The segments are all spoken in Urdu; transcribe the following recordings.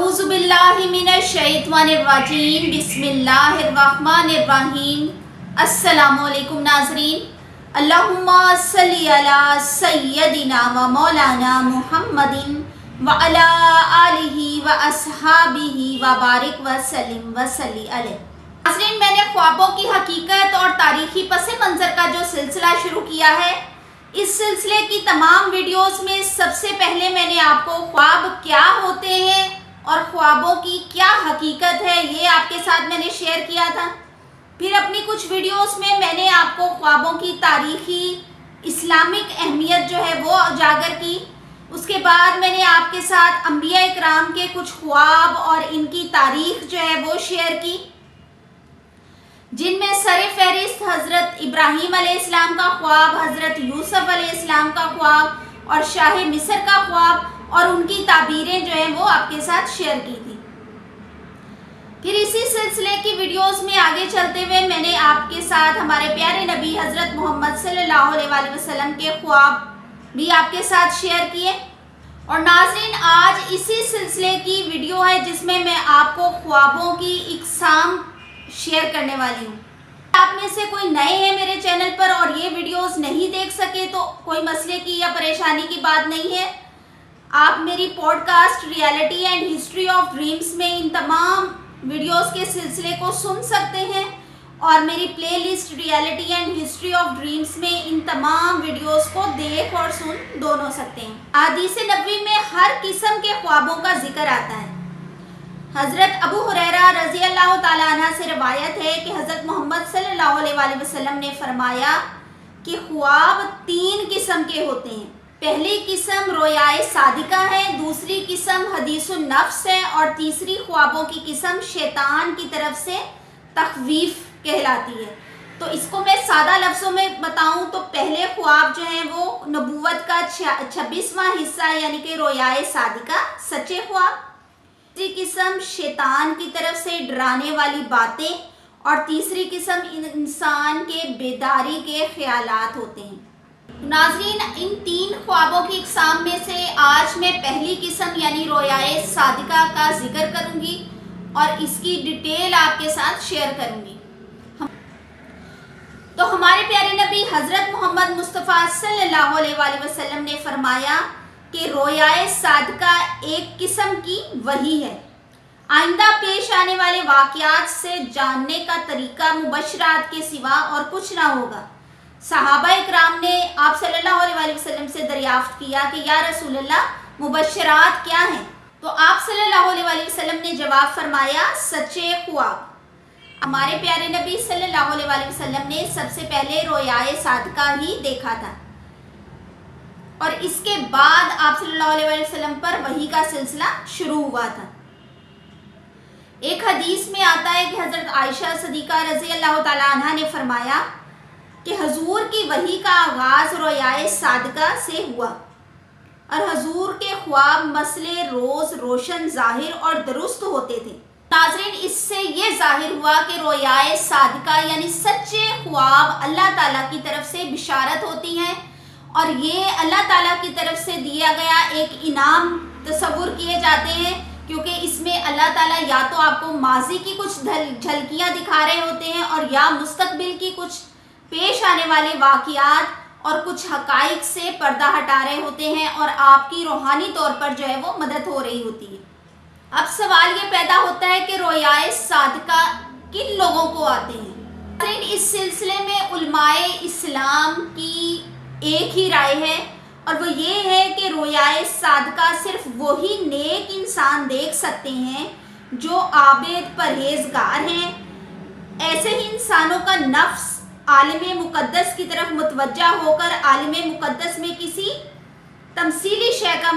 اعوذ باللہ من الشیطان الرجیم بسم اللہ الرحمن الرحیم۔ السلام علیکم ناظرین، اللہم صلی علی سیدنا و مولانا محمد وعلی آلہ و اصحابہ و بارک وسلم وصلی علیہ۔ ناظرین، میں نے خوابوں کی حقیقت اور تاریخی پس منظر کا جو سلسلہ شروع کیا ہے، اس سلسلے کی تمام ویڈیوز میں سب سے پہلے میں نے آپ کو خواب کیا ہوتے ہیں اور خوابوں کی کیا حقیقت ہے یہ آپ کے ساتھ میں نے شیئر کیا تھا۔ پھر اپنی کچھ ویڈیوز میں نے آپ کو خوابوں کی تاریخی اسلامک اہمیت جو ہے وہ اجاگر کی۔ اس کے بعد میں نے آپ کے ساتھ انبیاء اکرام کے کچھ خواب اور ان کی تاریخ جو ہے وہ شیئر کی، جن میں سر فہرست حضرت ابراہیم علیہ السلام کا خواب، حضرت یوسف علیہ السلام کا خواب اور شاہ مصر کا خواب اور ان کی تعبیریں جو ہیں وہ آپ کے ساتھ شیئر کی تھی۔ پھر اسی سلسلے کی ویڈیوز میں آگے چلتے ہوئے میں نے آپ کے ساتھ ہمارے پیارے نبی حضرت محمد صلی اللہ علیہ وآلہ وسلم کے خواب بھی آپ کے ساتھ شیئر کیے۔ اور ناظرین، آج اسی سلسلے کی ویڈیو ہے جس میں آپ کو خوابوں کی اقسام شیئر کرنے والی ہوں۔ آپ میں سے کوئی نئے ہیں میرے چینل پر اور یہ ویڈیوز نہیں دیکھ سکے تو کوئی مسئلے کی یا پریشانی کی بات نہیں ہے، آپ میری podcast reality and history of dreams میں ان تمام ویڈیوز کے سلسلے کو سن سکتے ہیں اور میری playlist reality and history of dreams میں ان تمام ویڈیوز کو دیکھ اور سن دونوں سکتے ہیں۔ احادیث نبوی میں ہر قسم کے خوابوں کا ذکر آتا ہے۔ حضرت ابو ہریرہ رضی اللہ تعالیٰ عنہ سے روایت ہے کہ حضرت محمد صلی اللہ علیہ وآلہ وسلم نے فرمایا کہ خواب 3 قسم کے ہوتے ہیں۔ پہلی قسم رویائے صادقہ ہے، دوسری قسم حدیث النفس ہے اور تیسری خوابوں کی قسم شیطان کی طرف سے تخویف کہلاتی ہے۔ تو اس کو میں سادہ لفظوں میں بتاؤں تو پہلے خواب جو ہیں وہ نبوت کا 26واں حصہ یعنی کہ رویائے صادقہ، سچے خواب۔ دوسری قسم شیطان کی طرف سے ڈرانے والی باتیں اور تیسری قسم انسان کے بیداری کے خیالات ہوتے ہیں۔ ناظرین، ان 3 خوابوں کی اقسام میں سے آج میں پہلی قسم یعنی رویائے صادقہ کا ذکر کروں گی اور اس کی ڈیٹیل آپ کے ساتھ شیئر کروں گی۔ تو ہمارے پیارے نبی حضرت محمد مصطفیٰ صلی اللہ علیہ وآلہ وسلم نے فرمایا کہ رویائے صادقہ ایک قسم کی وحی ہے، آئندہ پیش آنے والے واقعات سے جاننے کا طریقہ مبشرات کے سوا اور کچھ نہ ہوگا۔ صحابہ اکرام نے آپ صلی اللہ علیہ وآلہ وسلم سے دریافت کیا کہ یا رسول اللہ مبشرات کیا ہیں؟ تو آپ صلی اللہ علیہ وآلہ وسلم نے جواب فرمایا سچے خواب۔ ہمارے پیارے نبی صلی اللہ علیہ وآلہ وسلم نے سب سے پہلے رویائے صادقہ ہی دیکھا تھا اور اس کے بعد آپ صلی اللہ علیہ وآلہ وسلم پر وحی کا سلسلہ شروع ہوا تھا۔ ایک حدیث میں آتا ہے کہ حضرت عائشہ صدیقہ رضی اللہ تعالیٰ عنہ نے فرمایا کہ حضور کی وحی کا آغاز رویائے صادقہ سے ہوا اور حضور کے خواب مسئلے روز روشن، ظاہر اور درست ہوتے تھے۔ ناظرین، اس سے یہ ظاہر ہوا کہ رویائے صادقہ یعنی سچے خواب اللہ تعالیٰ کی طرف سے بشارت ہوتی ہیں اور یہ اللہ تعالیٰ کی طرف سے دیا گیا ایک انعام تصور کیے جاتے ہیں، کیونکہ اس میں اللہ تعالیٰ یا تو آپ کو ماضی کی کچھ جھلکیاں دکھا رہے ہوتے ہیں اور یا مستقبل کی کچھ پیش آنے والے واقعات اور کچھ حقائق سے پردہ ہٹا رہے ہوتے ہیں اور آپ کی روحانی طور پر جو ہے وہ مدد ہو رہی ہوتی ہے۔ اب سوال یہ پیدا ہوتا ہے کہ رویائے صادقہ کن لوگوں کو آتے ہیں؟ اس سلسلے میں علماء اسلام کی ایک ہی رائے ہے اور وہ یہ ہے کہ رویائے صادقہ صرف وہی نیک انسان دیکھ سکتے ہیں جو عابد پرہیزگار ہیں۔ ایسے ہی انسانوں کا نفس عالم مقدس کی طرف متوجہ ہو کر عالم مقدس میں کسی تمثیلی شے کا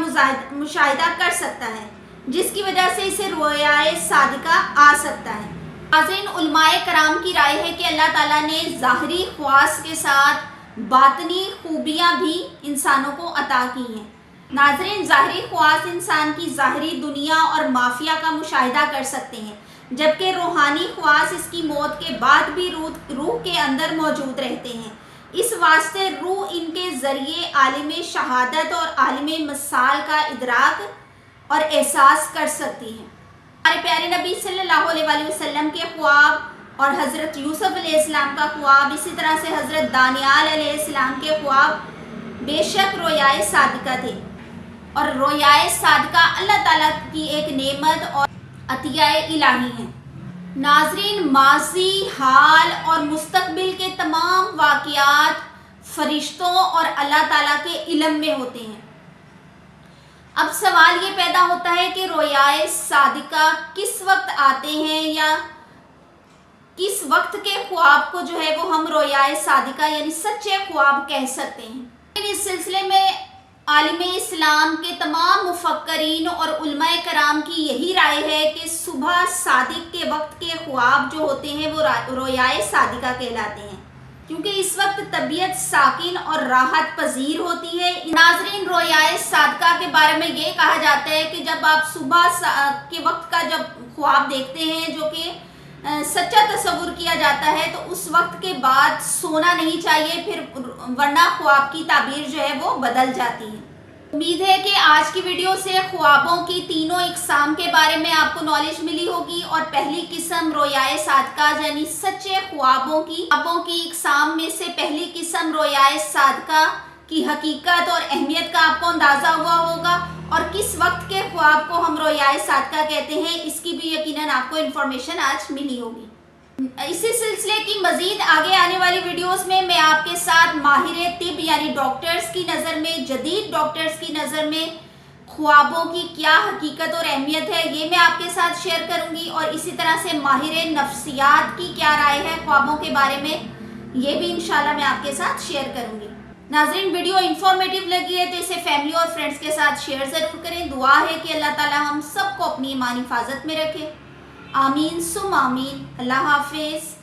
مشاہدہ کر سکتا ہے جس کی وجہ سے اسے رویائے صادقہ آ سکتا ہے۔ ناظرین، علماء کرام کی رائے ہے کہ اللہ تعالیٰ نے ظاہری خواص کے ساتھ باطنی خوبیاں بھی انسانوں کو عطا کی ہیں۔ ناظرین، ظاہری خواص انسان کی ظاہری دنیا اور مافیا کا مشاہدہ کر سکتے ہیں، جبکہ روحانی خواص اس کی موت کے بعد بھی روح کے اندر موجود رہتے ہیں۔ اس واسطے روح ان کے ذریعے عالم شہادت اور عالم مثال کا ادراک اور احساس کر سکتی ہے۔ ہمارے پیارے نبی صلی اللہ علیہ وسلم کے خواب اور حضرت یوسف علیہ السلام کا خواب، اسی طرح سے حضرت دانیال علیہ السلام کے خواب بے شک رویائے صادقہ تھے، اور رویائے صادقہ اللہ تعالیٰ کی ایک نعمت اور عطیہ الہی ہے۔ ناظرین، ماضی، حال اور مستقبل کے تمام واقعات فرشتوں اور اللہ تعالیٰ کے علم میں ہوتے ہیں۔ اب سوال یہ پیدا ہوتا ہے کہ رویائے صادقہ کس وقت آتے ہیں، یا کس وقت کے خواب کو جو ہے وہ ہم رویائے صادقہ یعنی سچے خواب کہہ سکتے ہیں۔ اس سلسلے میں عالم اسلام کے تمام مفکرین اور علماء کرام کی یہی رائے ہے کہ صبح صادق کے وقت کے خواب جو ہوتے ہیں وہ رویائے صادقہ کہلاتے ہیں، کیونکہ اس وقت طبیعت ساکن اور راحت پذیر ہوتی ہے۔ ناظرین، رویائے صادقہ کے بارے میں یہ کہا جاتا ہے کہ جب آپ صبح کے وقت کا جب خواب دیکھتے ہیں جو کہ سچا تصور کیا جاتا ہے، تو اس وقت کے بعد سونا نہیں چاہیے، پھر ورنہ خواب کی تعبیر جو ہے وہ بدل جاتی ہے۔ امید ہے کہ آج کی ویڈیو سے خوابوں کی تینوں اقسام کے بارے میں آپ کو نالج ملی ہوگی، اور پہلی قسم رویائے صادقہ یعنی سچے خوابوں کی اقسام میں سے پہلی قسم رویائے صادقہ کی حقیقت اور اہمیت کا آپ کو اندازہ ہوا ہوگا، اور کس وقت کے خواب کو ہم رویائے صادقہ کہتے ہیں اس کی بھی یقیناً آپ کو انفارمیشن آج ملی ہوگی۔ اسی سلسلے کی مزید آگے آنے والی ویڈیوز میں آپ کے ساتھ ماہر طب یعنی ڈاکٹرز کی نظر میں، جدید ڈاکٹرز کی نظر میں خوابوں کی کیا حقیقت اور اہمیت ہے یہ میں آپ کے ساتھ شیئر کروں گی، اور اسی طرح سے ماہر نفسیات کی کیا رائے ہے خوابوں کے بارے میں یہ بھی انشاءاللہ میں آپ کے ساتھ شیئر کروں گی۔ ناظرین، ویڈیو انفارمیٹیو لگی ہے تو اسے فیملی اور فرینڈز کے ساتھ شیئر ضرور کریں۔ دعا ہے کہ اللہ تعالی ہم سب کو اپنی ایمان حفاظت میں رکھے، آمین ثم آمین۔ اللہ حافظ۔